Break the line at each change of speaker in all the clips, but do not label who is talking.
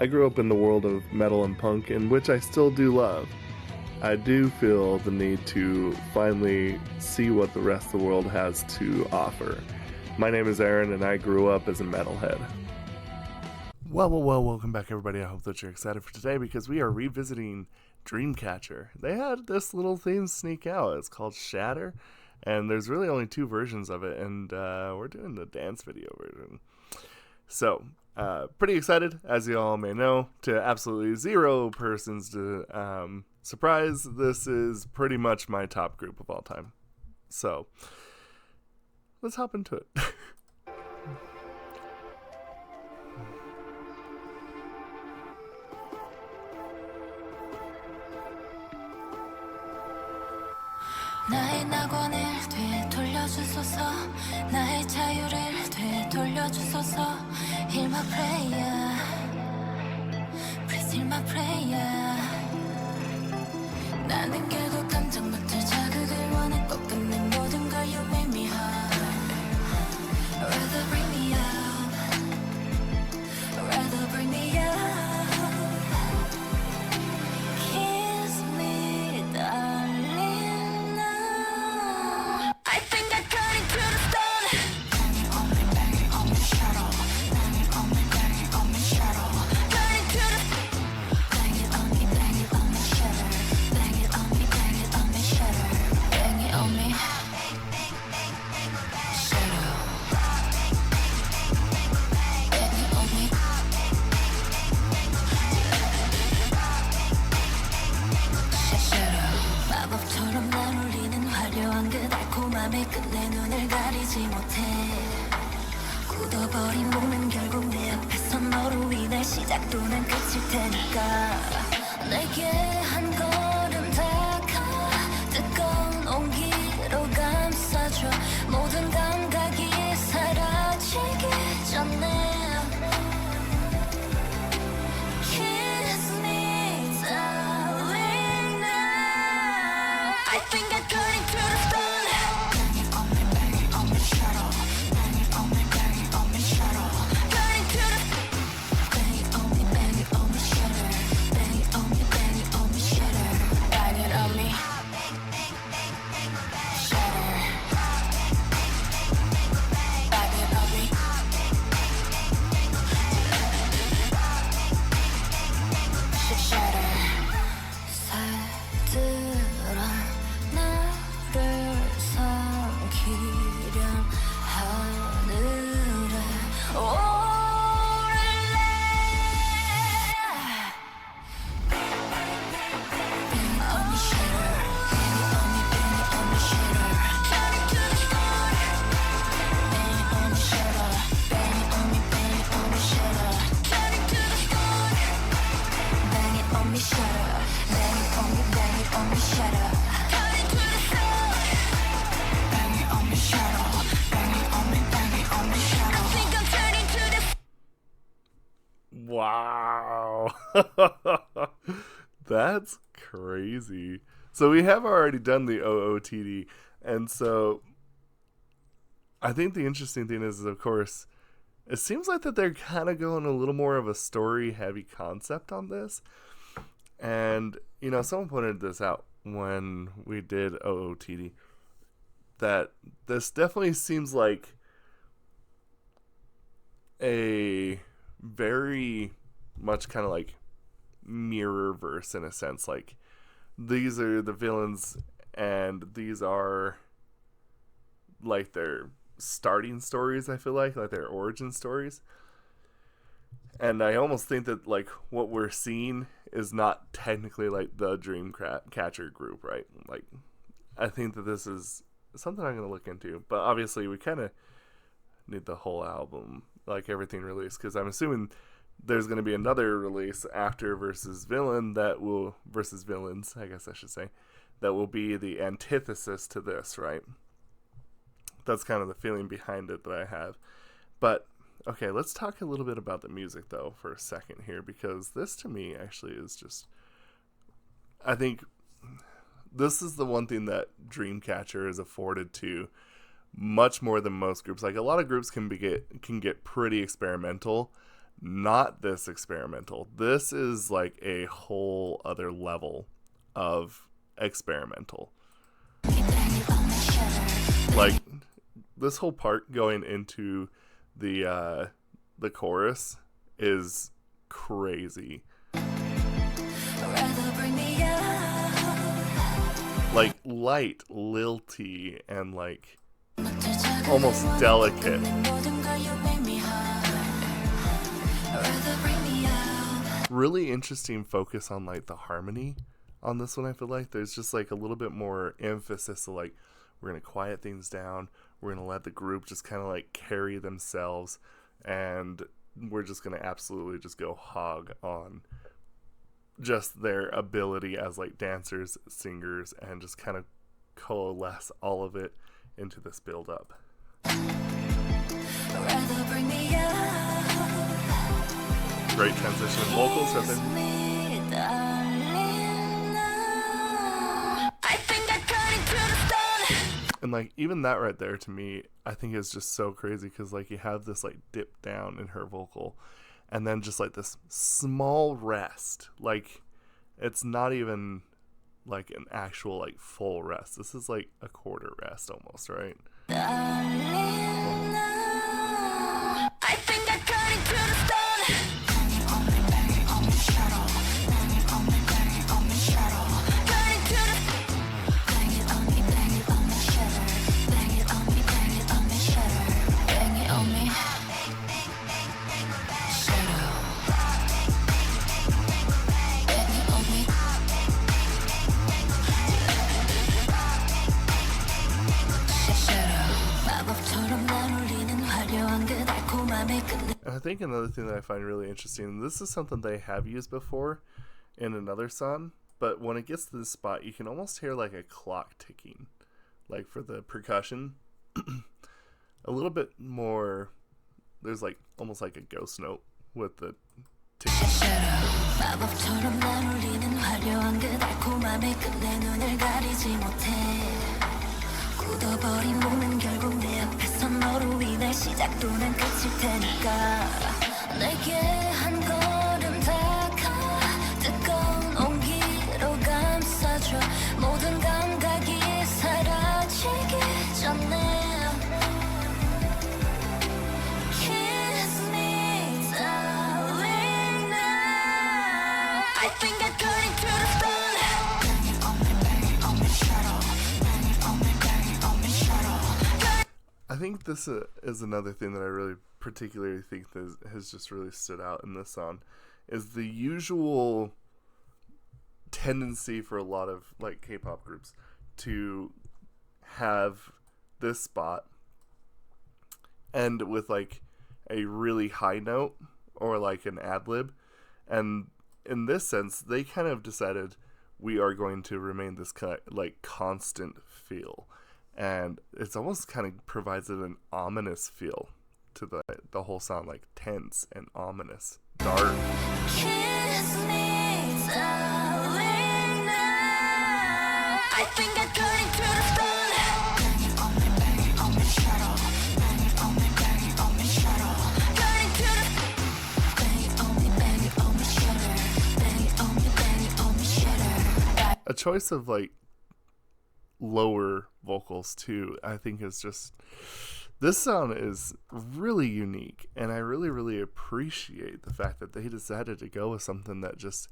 I grew up in the world of metal and punk, in which I still do love. I do feel the need to finally see what the rest of the world has to offer. My name is Aaron, and I grew up as a metalhead. Well, welcome back, everybody. I hope that you're excited for today, because we are revisiting DREAMCATCHER. They had this little theme sneak out. It's called Shatter, and there's really only two versions of it, and we're doing the dance video version. So, pretty excited, as you all may know, to absolutely zero persons to surprise. This is pretty much my top group of all time. So, let's hop into it.
나의 낙원을 되돌려주소서 나의 자유를 되돌려주소서 Hear my prayer Please hear my prayer 나는 결국 감정부터 자극을 원해 꼭 끝내 모든 걸 You make me hard Rather bring me out Rather bring me out Kiss me darling 끝내 눈을 가리지 못해 굳어버린 몸은 결국 내 앞에서 너로 인해 시작 또는 끝일 테니까 내게 한 걸음 다가 뜨거운 온기로 감싸줘 모든 감각이 사라지기 전에 Kiss me darling now I think I'm turning to the sun
Wow. That's crazy. So we have already done the OOTD, and so I think the interesting thing is, of course, it seems like that they're kind of going a little more of a story-heavy concept on this. And, you know, someone pointed this out when we did OOTD, that this definitely seems like a very much kind of like mirror verse in a sense. Like, these are the villains and these are like their starting stories, I feel like their origin stories. And I almost think that like what we're seeing is not technically like the DREAMCATCHER group, right? Like, I think that this is something I'm going to look into, but obviously we kind of need the whole album, like everything released, because I'm assuming there's going to be another release after versus villains, I guess I should say, that will be the antithesis to this, right? That's kind of the feeling behind it that I have. But okay, let's talk a little bit about the music though for a second here, because this to me actually is just, I think this is the one thing that DREAMCATCHER is afforded to much more than most groups. Like, a lot of groups can get pretty experimental not this experimental. This is like a whole other level of experimental. Like this whole part going into the chorus is crazy. Like light, lilty, and like almost delicate. Really interesting focus on like the harmony on this one. I feel like there's just like a little bit more emphasis to like, we're gonna quiet things down, we're gonna let the group just kind of like carry themselves, and we're just gonna absolutely just go hog on just their ability as like dancers, singers, and just kind of coalesce all of it into this build up. Great transition in vocals right there. And like even that right there to me, I think is just so crazy, because like you have this like dip down in her vocal, and then just like this small rest. Like it's not even like an actual like full rest. This is like a quarter rest almost, right? I think I cut it to the stone. And I think another thing that I find really interesting, and this is something they have used before in another song, but when it gets to this spot, you can almost hear like a clock ticking, like for the percussion. A little bit more, there's like almost like a ghost note with the ticking. 굳어버린 몸은 결국 내 앞에서 너로 인해 시작 또는 끝일 테니까 내게 한 걸음 다가와 뜨거운 온기로 감싸줘 모든 감각이 사라지기 전에 Kiss me darling now I think I cut it to the stone. I think this is another thing that I really particularly think that has just really stood out in this song, is the usual tendency for a lot of like K-pop groups to have this spot end with like a really high note or like an ad-lib, and in this sense they kind of decided we are going to remain this kind of like constant feel. And it's almost kind of provides it an ominous feel to the whole song, like tense and ominous, dark. Kiss me, darling, now. I think I cut it to the stone. A choice of like lower vocals too, I think is just, this sound is really unique, and I really appreciate the fact that they decided to go with something that just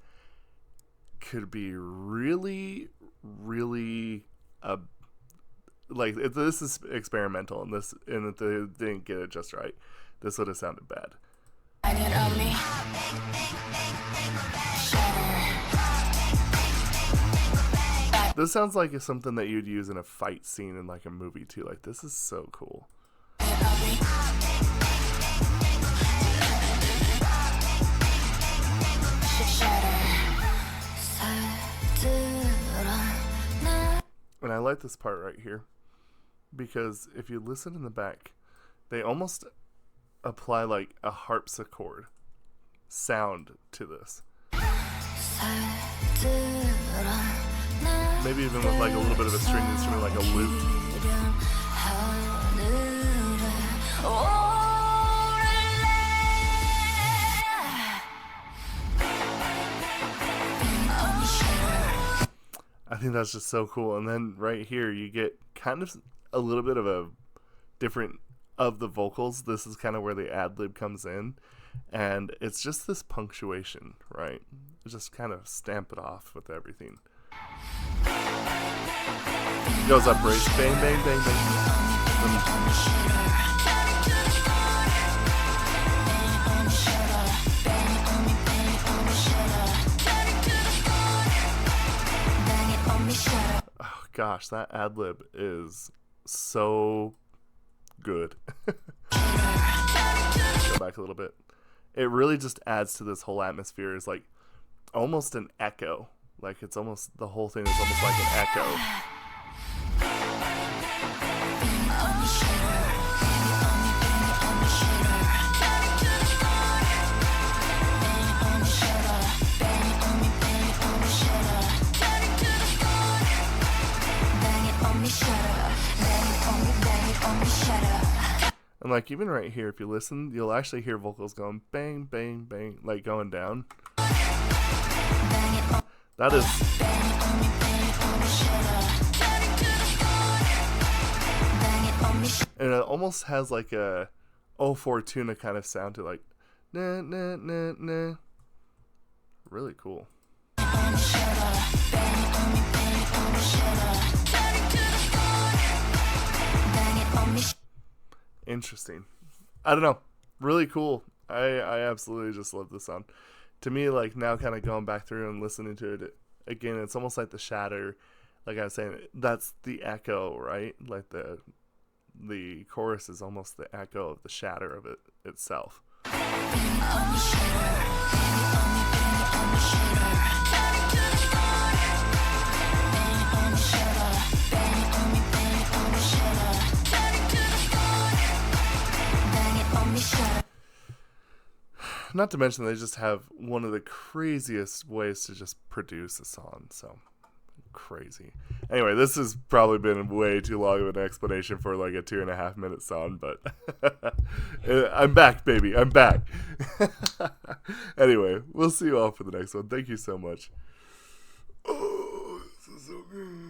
could be really like, if this is experimental and if they didn't get it just right, this would have sounded bad. This sounds like it's something that you'd use in a fight scene in like a movie too. Like, this is so cool. And I like this part right here, because if you listen in the back, they almost apply like a harpsichord sound to this. Maybe even with like a little bit of a string instrument, like a lute. think that's just so cool. And then right here, you get kind of a little bit of a different of the vocals. This is kind of where the ad lib comes in. And it's just this punctuation, right? Just kind of stamp it off with everything. Goes up, brace, bang, bang, bang, bang. Oh gosh, that ad lib is so good. Go back a little bit. It really just adds to this whole atmosphere. It's like almost an echo. Like it's almost, the whole thing is almost like an echo. And like even right here, if you listen, you'll actually hear vocals going bang, bang, bang, like going down. That is... And it almost has like a Oh Fortuna kind of sound to, like nah, nah, nah, nah. Really cool. Interesting. I don't know. Really cool. I absolutely just love this song. To me, like now kind of going back through and listening to it again, it's almost like the shatter. Like I was saying, that's the echo, right? Like the chorus is almost the echo of the shatter of it itself. Not to mention they just have one of the craziest ways to just produce a song. So crazy. Anyway, this has probably been way too long of an explanation for like a 2.5 minute song, but I'm back, baby. I'm back. Anyway, we'll see you all for the next one. Thank you so much. Oh, this is so good.